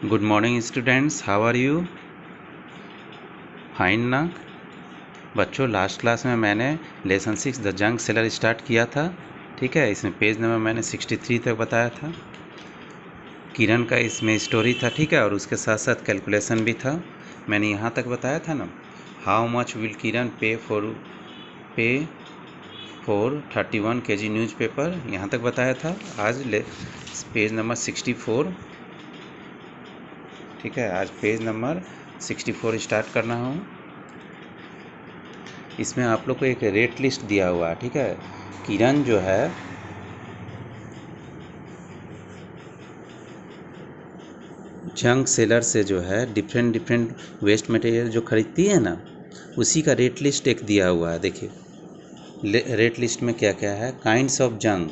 Good morning students, how are you? Fine ना? बच्चों, last class में मैंने lesson 6 the junk seller start किया था। ठीक है, इसमें पेज नंबर मैंने 63 तक बताया था। किरण का इसमें स्टोरी था, ठीक है, और उसके साथ साथ कैलकुलेशन भी था। मैंने यहाँ तक बताया था ना, हाउ मच विल किरण पे फॉर 31 kg न्यूज़पेपर, यहाँ तक बताया था। आज पेज नंबर 64, ठीक है, आज पेज नंबर 64 स्टार्ट करना हूँ। इसमें आप लोग को एक रेट लिस्ट दिया हुआ है, ठीक है। किरण जो है जंक सेलर से जो है डिफरेंट वेस्ट मटेरियल जो खरीदती है ना, उसी का रेट लिस्ट एक दिया हुआ है। देखिए रेट लिस्ट में क्या क्या है। काइंड्स ऑफ जंक,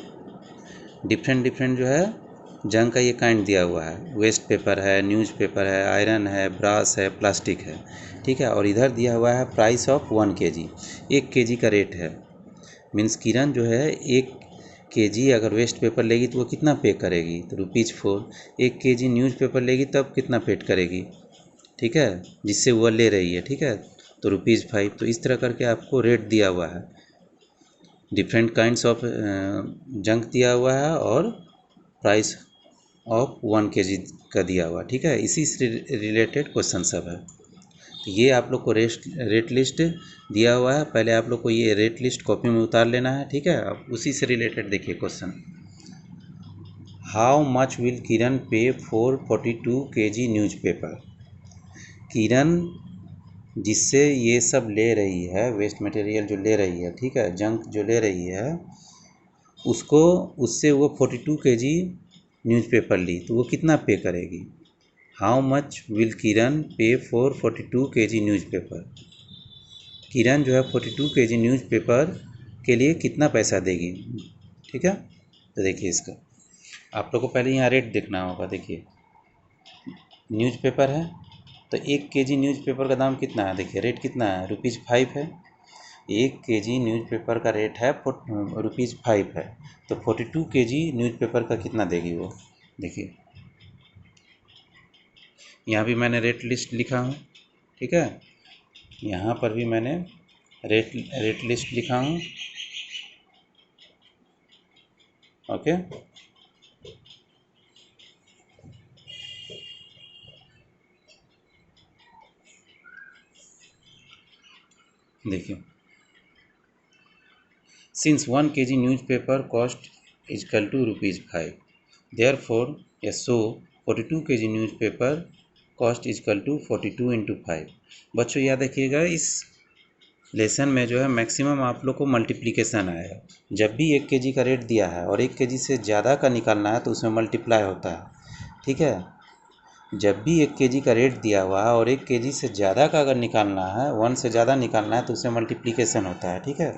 डिफरेंट जो है जंक का ये काइंड दिया हुआ है। वेस्ट पेपर है, न्यूज़पेपर है, आयरन है, ब्रास है, प्लास्टिक है, ठीक है। और इधर दिया हुआ है प्राइस ऑफ 1 kg, 1 kg का रेट है। मीन्स किरण जो है 1 kg अगर वेस्ट पेपर लेगी तो वो कितना पे करेगी, तो ₹4। 1 kg न्यूज़पेपर लेगी तब कितना पेड करेगी, ठीक है, जिससे वो ले रही है, ठीक है, तो ₹5। तो इस तरह करके आपको रेट दिया हुआ है। डिफरेंट काइंड्स ऑफ जंक दिया हुआ है और प्राइस ऑफ 1 kg का दिया हुआ, ठीक है। इसी से रिलेटेड क्वेश्चन सब है। तो ये आप लोग को रेट लिस्ट दिया हुआ है। पहले आप लोग को ये रेट लिस्ट कॉपी में उतार लेना है, ठीक है। अब उसी से रिलेटेड देखिए क्वेश्चन, हाउ मच विल किरण पे फॉर 42 kg न्यूज़पेपर। किरण जिससे ये सब ले रही है, वेस्ट मटेरियल जो ले रही है, ठीक है, जंक जो ले रही है, उससे वो 42 kg न्यूज़पेपर ली तो वो कितना पे करेगी। हाउ मच विल किरण पे फॉर 42 kg न्यूज़पेपर। किरण जो है 42 kg न्यूज़पेपर के लिए कितना पैसा देगी, ठीक है। तो देखिए इसका आप लोग को पहले यहाँ रेट देखना होगा। देखिए न्यूज़पेपर है तो 1 kg न्यूज़पेपर का दाम कितना है, देखिए रेट कितना है, ₹5 है। 1 kg न्यूज़पेपर का रेट है ₹5 है, तो 42 kg न्यूज़पेपर का कितना देगी वो। देखिए यहाँ भी मैंने रेट लिस्ट लिखा हूँ, ठीक है, यहाँ पर भी मैंने रेट लिस्ट लिखा हूँ, ओके। देखिए since 1 kg newspaper cost is equal to ₹5, therefore या so 42 kg newspaper cost is equal to 42 × 5। बच्चों याद रखिएगा, इस लेसन में जो है मैक्सिमम आप लोग को मल्टीप्लिकेशन आएगा। जब भी 1 kg का रेट दिया है और 1 kg से ज़्यादा का निकालना है तो उसमें मल्टीप्लाई होता है, ठीक है। जब भी 1 kg का रेट दिया हुआ है और 1 kg से ज़्यादा का अगर निकालना है, 1 से ज़्यादा निकालना है, तो उसमें मल्टीप्लिकेशन होता है, ठीक है।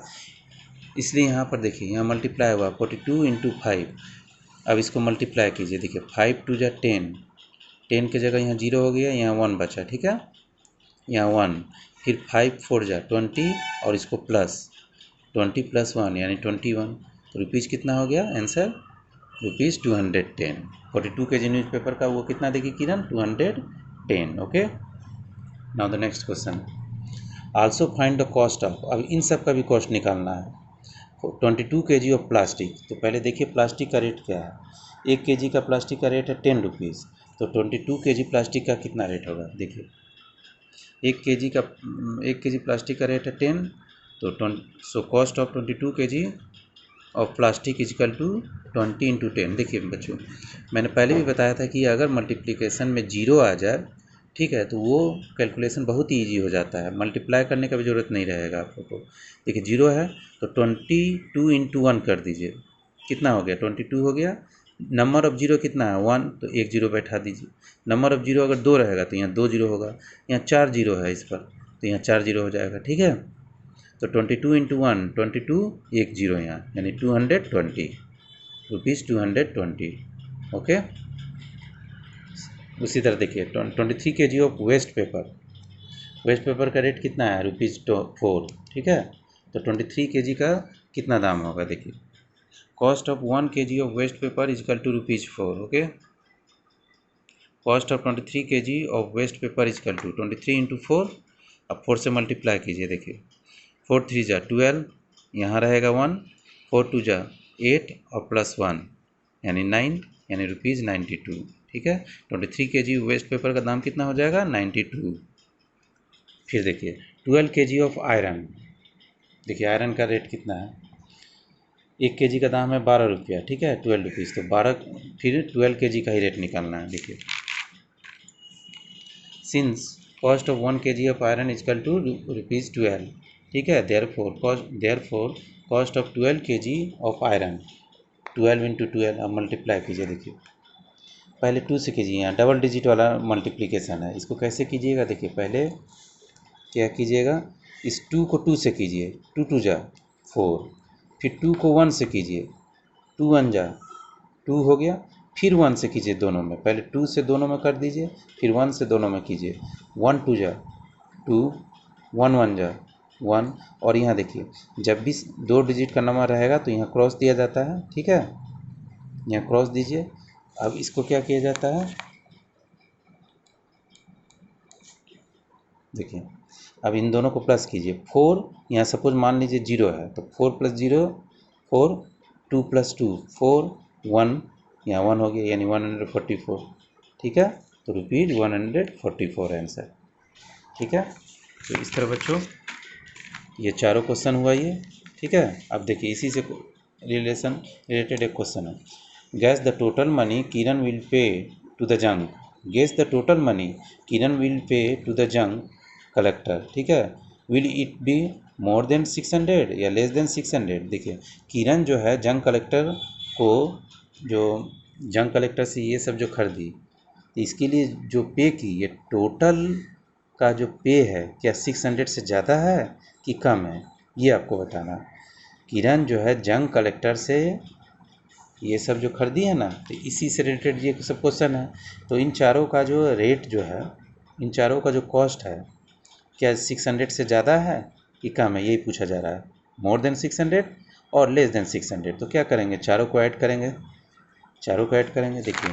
इसलिए यहाँ पर देखिए यहाँ मल्टीप्लाई हुआ 42 × 5। अब इसको मल्टीप्लाई कीजिए, देखिए 5 2 = 10, 10 की जगह यहाँ 0 हो गया, यहाँ 1 बचा, ठीक है, यहाँ 1, फिर 5 4 = 20 और इसको प्लस 20 + 1 यानी 21। तो रुपीज़ कितना हो गया आंसर, ₹210। 42 kg न्यूज़पेपर का वो कितना देगी किरण, 210, okay. Now the next question, also find the cost of. अब इन सब का भी कॉस्ट निकालना है। 22 kg ऑफ प्लास्टिक, तो पहले देखिए प्लास्टिक का रेट क्या है। 1 kg का प्लास्टिक का रेट है ₹10, तो 22 kg प्लास्टिक का कितना रेट होगा। देखिए 1 kg प्लास्टिक का रेट है 10, तो so cost of 22 kg of plastic is equal to 20 × 10। देखिए बच्चों, मैंने पहले भी बताया था कि अगर मल्टीप्लिकेशन में 0 आ जाए, ठीक है, तो वो कैलकुलेशन बहुत ही ईजी हो जाता है, मल्टीप्लाई करने का भी ज़रूरत नहीं रहेगा आप लोग को। देखिए 0 है तो 22 × 1 कर दीजिए, कितना हो गया, 22 हो गया। नंबर ऑफ जीरो कितना है, 1, तो 1 0 बैठा दीजिए। नंबर ऑफ जीरो अगर 2 रहेगा तो यहाँ 2 0 होगा, यहाँ 4 0 है इस पर, तो यहाँ 4 0 हो जाएगा, ठीक है। तो 22 × 1 22, 1 0 यहाँ यानी 220 ₹220, ओके। उसी तरह देखिए 23 kg ऑफ वेस्ट पेपर का रेट कितना है, ₹4, ठीक है। तो 23 kg का कितना दाम होगा, देखिए cost of 1 kg of waste paper is equal to ₹4, okay. Cost of 23 kg of waste paper is equal to 23 into 4, अब 4 से मल्टीप्लाई कीजिए। देखिए 4 3 जा 12, यहाँ रहेगा 1, 4 2 जा 8 और प्लस 1 यानी 9, यानी ₹92। ठीक है, 23 kg वेस्ट पेपर का दाम कितना हो जाएगा? 92। फिर देखिए 12 kg ऑफ आयरन, देखिए आयरन का रेट कितना है, 1 kg का दाम है 12 रुपया। ठीक है, 12 रुपीज़, तो 12, फिर 12 kg का ही रेट निकालना है। देखिए since cost of 1 kg of iron is equal to ₹12। ठीक है, therefore cost of 12 kg of iron, 12 into 12, अब मल्टीप्लाई कीजिए। देखिए पहले 2 से कीजिए, यहाँ डबल डिजिट वाला मल्टीप्लिकेशन है, इसको कैसे कीजिएगा? देखिए पहले क्या कीजिएगा, इस 2 को 2 से कीजिए, 2 2 जा 4, फिर 2 को 1 से कीजिए, 2 1 जा 2 हो गया, फिर 1 से कीजिए दोनों में, पहले 2 से दोनों में कर दीजिए, फिर 1 से दोनों में कीजिए, 1 2 जा 2, 1 1 जा 1, और यहाँ देखिए जब भी 2 डिजिट का नंबर रहेगा तो यहाँ क्रॉस दिया जाता है। ठीक है, यहाँ क्रॉस दीजिए। अब इसको क्या किया जाता है, देखिए अब इन दोनों को प्लस कीजिए, 4 यहाँ सपोज मान लीजिए 0 है, तो 4 + 0 4, 2 + 2 4, 1 यहाँ 1 हो गया, यानी 144। ठीक है, तो ₹144 आंसर। ठीक है, तो इस तरह बच्चों ये चारों क्वेश्चन हुआ ये। ठीक है, अब देखिए इसी से रिलेटेड एक क्वेश्चन है, guess the total money Kiran will pay to the junk, guess the total money Kiran will pay to the junk collector. ठीक है, will it be more than 600 या लेस देन 600? देखिए किरण जो है जंग कलेक्टर को, जो जंग कलेक्टर से ये सब जो खरीदी, तो इसके लिए जो पे की, ये टोटल का जो पे है क्या 600 से ज़्यादा है कि कम है, ये आपको बताना। किरण जो है जंग कलेक्टर से ये सब जो खरीदी है ना, तो इसी से रिलेटेड ये सब क्वेश्चन है। तो इन चारों का जो रेट जो है, इन चारों का जो कॉस्ट है, क्या 600 से ज़्यादा है कि कम है, यही पूछा जा रहा है। मोर देन 600 और लेस देन 600, तो क्या करेंगे, चारों को ऐड करेंगे, चारों को ऐड करेंगे। देखिए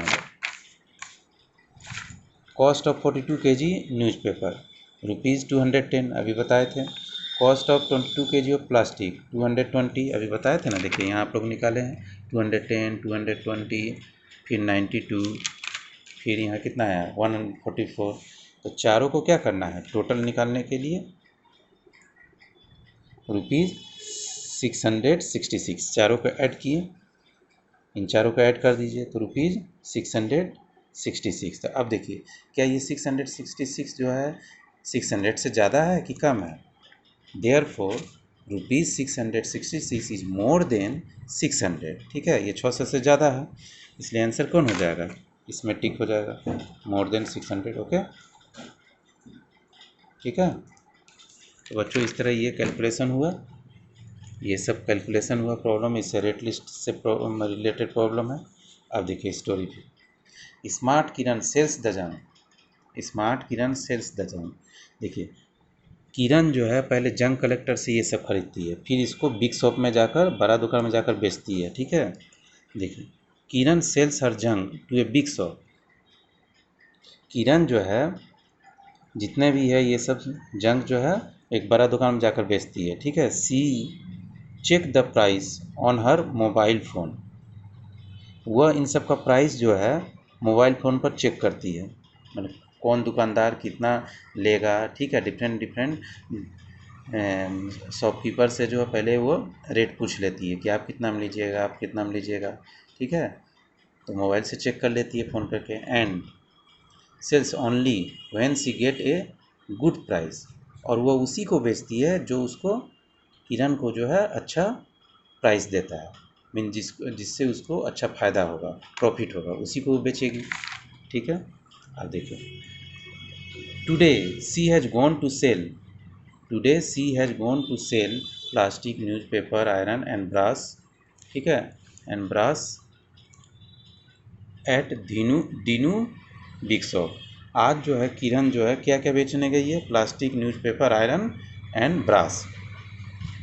कॉस्ट ऑफ 42 kg न्यूज़पेपर ₹210, अभी बताए थे। Cost of 22 kg of plastic 220, अभी बताए थे ना। देखिए यहाँ आप लोग निकाले हैं 210, 220, फिर 92, फिर यहाँ कितना है 144। तो चारों को क्या करना है, टोटल निकालने के लिए ₹666, चारों को ऐड किए, इन चारों को ऐड कर दीजिए तो ₹666। तो अब देखिए क्या ये 666 जो है 600 से ज़्यादा है कि कम है? Therefore ₹666 is more than 600। ठीक है, ये 600 से ज़्यादा है, इसलिए आंसर कौन हो जाएगा, इसमें टिक हो जाएगा, मोर देन 600। ओके, ठीक है, तो बच्चों इस तरह ये कैलकुलेशन हुआ, ये सब कैलकुलेशन हुआ प्रॉब्लम, इससे रेट लिस्ट से रिलेटेड प्रॉब्लम है। अब देखिए स्टोरी पे, स्मार्ट किरण सेल्स द जंग, स्मार्ट किरण सेल्स द जंग। देखिए किरण जो है पहले जंग कलेक्टर से ये सब खरीदती है, फिर इसको बिग शॉप में जाकर, बड़ा दुकान में जाकर बेचती है। ठीक है, देखिए किरण सेल्स हर जंग टू ए बिग शॉप, किरण जो है जितने भी है ये सब जंग जो है एक बड़ा दुकान में जाकर बेचती है। ठीक है, she check the price on her mobile phone, वह इन सब का प्राइस जो है मोबाइल फ़ोन पर चेक करती है, मतलब कौन दुकानदार कितना लेगा। ठीक है, डिफरेंट शॉपकीपर से जो है पहले वो रेट पूछ लेती है कि आप कितना में लीजिएगा, आप कितना में लीजिएगा। ठीक है, तो मोबाइल से चेक कर लेती है फ़ोन करके। And sells only when she get a good price, और वो उसी को बेचती है जो उसको, किरण को जो है अच्छा प्राइस देता है, मीन जिससे उसको अच्छा फ़ायदा होगा, प्रॉफिट होगा, उसी को बेचेगी। ठीक है, अब देखिए today she has gone to sell, today she has gone to sell plastic, newspaper, iron and brass. ठीक है, and brass at Dinu big shop. आज जो है किरण जो है क्या क्या बेचने गई है, plastic, newspaper, iron and brass.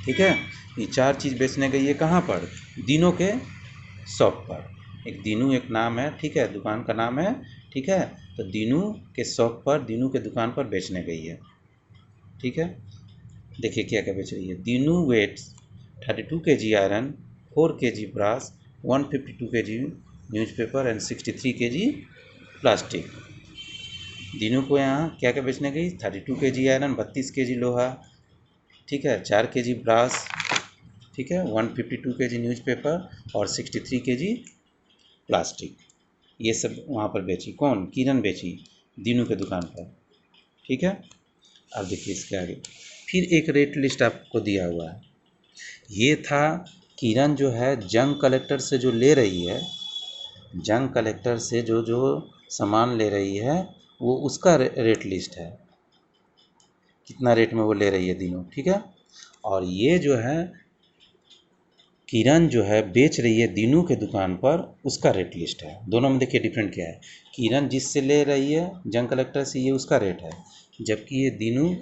ठीक है, ये 4 चीज़ बेचने गई है कहाँ पर, दीनों के शॉप पर। एक दीनू एक नाम है, ठीक है, दुकान का नाम है। ठीक है। तो दीनू के शॉप पर, दीनू के दुकान पर बेचने गई है, ठीक है। देखिए क्या क्या बेच रही है। Dinu weights 32 kg iron, 4 kg brass, 152 kg newspaper and 63 kg plastic. Dinu को यहाँ क्या क्या बेचने गई, 32 kg आयरन, 32 kg लोहा, ठीक है, 4 kg ब्रास, ठीक है, 152 kg न्यूज़पेपर और 63 kg प्लास्टिक। ये सब वहाँ पर बेची। कौन? किरण बेची दीनू के दुकान पर, ठीक है। अब देखिए इसके आगे फिर एक रेट लिस्ट आपको दिया हुआ है। ये था किरण जो है जंग कलेक्टर से जो ले रही है, जंग कलेक्टर से जो जो सामान ले रही है वो उसका रेट लिस्ट है, कितना रेट में वो ले रही है दीनू, ठीक है। और ये जो है किरण जो है बेच रही है दीनू के दुकान पर, उसका रेट लिस्ट है। दोनों में देखिए डिफरेंट क्या है। किरण जिससे ले रही है जंग कलेक्टर से, ये उसका रेट है, जबकि ये दीनू,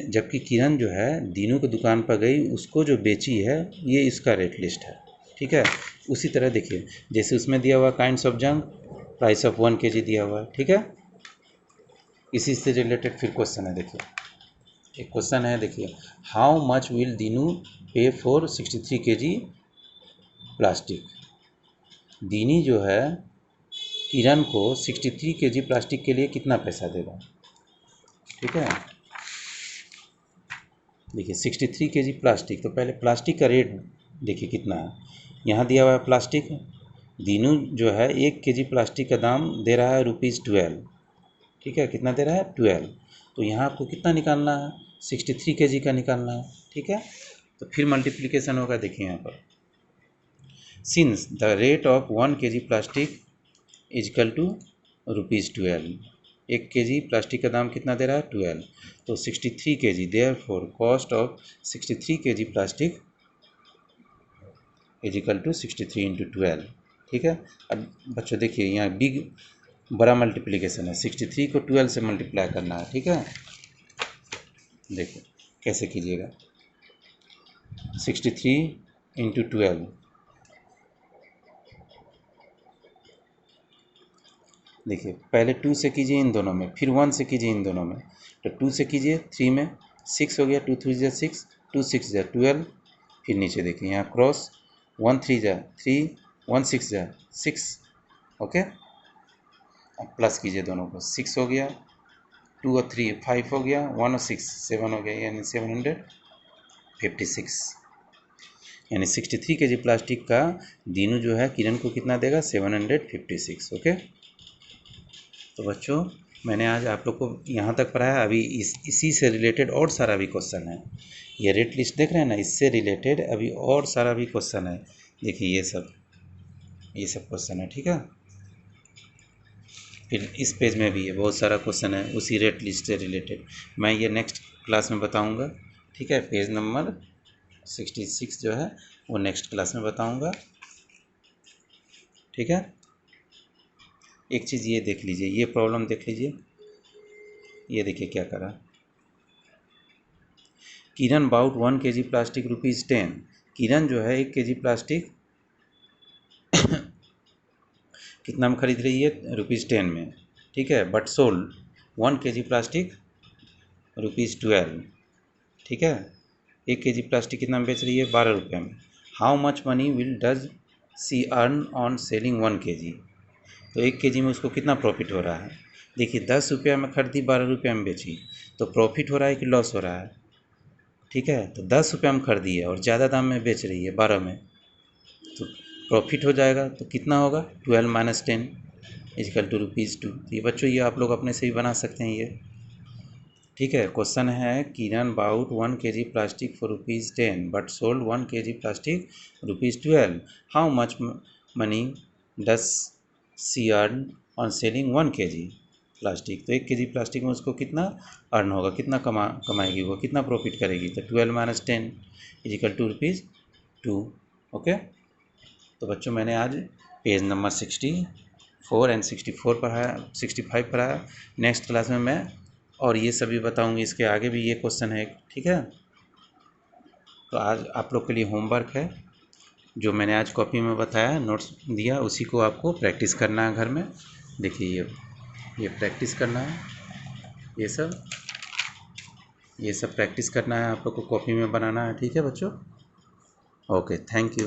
जबकि किरण जो है दीनू के दुकान पर गई, उसको जो बेची है ये इसका रेट लिस्ट है, ठीक है। उसी तरह देखिए जैसे उसमें दिया हुआ काइंड्स ऑफ जंग, प्राइस ऑफ 1 kg दिया हुआ है, ठीक है। इसी से रिलेटेड फिर क्वेश्चन है, देखिए एक क्वेश्चन है, देखिए हाउ मच विल दीनू पे फॉर 63 kg प्लास्टिक। दीनी जो है किरण को 63 kg प्लास्टिक के लिए कितना पैसा देगा, ठीक है। देखिए 63 kg प्लास्टिक, तो पहले प्लास्टिक का रेट देखिए कितना है। यहाँ दिया हुआ है प्लास्टिक, दीनू जो है 1 kg प्लास्टिक का दाम दे रहा है ₹12, ठीक है। कितना दे रहा है? 12। तो यहाँ आपको कितना निकालना है? 63 kg का निकालना है, ठीक है। तो फिर मल्टीप्लिकेशन होगा, देखिए यहाँ पर since the rate of 1 kg plastic is equal to ₹12। 1 kg plastic का दाम कितना दे रहा है? 12। तो 63 kg, therefore cost of 63 kg plastic is equal to 63 into 12, ठीक है। अब बच्चों देखिए यहाँ बिग बड़ा मल्टीप्लिकेशन है, 63 को 12 से मल्टीप्लाई करना है, ठीक है। देखो कैसे कीजिएगा, 63 इंटू 12, देखिए पहले 2 से कीजिए इन दोनों में, फिर 1 से कीजिए इन दोनों में। तो 2 से कीजिए 3 में, 6 हो गया, 2 3 जा 6, 2 6 जा 12, फिर नीचे देखिए यहाँ क्रॉस, 1 3 जा 3, 1 6 जा 6, ओके। अब प्लस कीजिए दोनों को, 6 हो गया, 2 और 3 5 हो गया, 1 और 6 7 हो गया, यानी 756, यानी 63 kg प्लास्टिक का दीनू जो है किरण को कितना देगा? 756, ओके। तो बच्चों मैंने आज आप लोग को यहाँ तक पढ़ाया। अभी इसी से रिलेटेड और सारा भी क्वेश्चन है। ये रेट लिस्ट देख रहे हैं ना, इससे रिलेटेड अभी और सारा भी क्वेश्चन है। देखिए ये सब क्वेश्चन है, ठीक है। फिर इस पेज में भी है बहुत सारा क्वेश्चन है उसी रेट लिस्ट से रिलेटेड। मैं ये नेक्स्ट क्लास में बताऊँगा, ठीक है। पेज नंबर 66 जो है वो नेक्स्ट क्लास में बताऊँगा, ठीक है। एक चीज़ ये देख लीजिए, ये प्रॉब्लम देख लीजिए, ये देखिए क्या करा। किरण बाउट 1 kg प्लास्टिक ₹10। किरण जो है 1 kg प्लास्टिक कितना में खरीद रही है? ₹10 में, ठीक है। बट सोल्ड 1 kg प्लास्टिक ₹12, ठीक है। 1 kg प्लास्टिक कितना में बेच रही है? ₹12 में। How much money will does she earn on selling 1 kg। तो 1 kg में उसको कितना प्रॉफिट हो रहा है? देखिए 10 रुपया में खरीदी, 12 रुपये में बेची, तो प्रॉफिट हो रहा है कि लॉस हो रहा है? ठीक है। तो 10 रुपये में खरीदी है और ज़्यादा दाम में बेच रही है 12 में, तो प्रॉफिट हो जाएगा। तो कितना होगा? 12 माइनस 10 इजकल टू ₹2। ये बच्चों ये आप लोग अपने से ही बना सकते हैं ये, ठीक है। क्वेश्चन है Kiran bought 1 kg plastic for ₹10 but sold 1 kg plastic ₹12। How much money does she earn on selling 1 kg plastic. तो 1 kg प्लास्टिक में उसको कितना अर्न होगा, कितना कमाएगी वो, कितना प्रॉफिट करेगी? तो 12 माइनस 10 इजिकल टू ₹2, ओके। तो बच्चों मैंने आज पेज नंबर 64 एंड 64 पढ़ाया, 65 पढ़ाया। नेक्स्ट क्लास में मैं और ये सभी बताऊंगी, इसके आगे भी ये क्वेश्चन है, ठीक है। तो आज आप लोग के लिए होमवर्क है, जो मैंने आज कॉपी में बताया, नोट्स दिया, उसी को आपको प्रैक्टिस करना है घर में, देखिए ये प्रैक्टिस करना है, ये सब प्रैक्टिस करना है, आप लोग को कॉपी में बनाना है। ठीक है बच्चों, ओके, थैंक यू।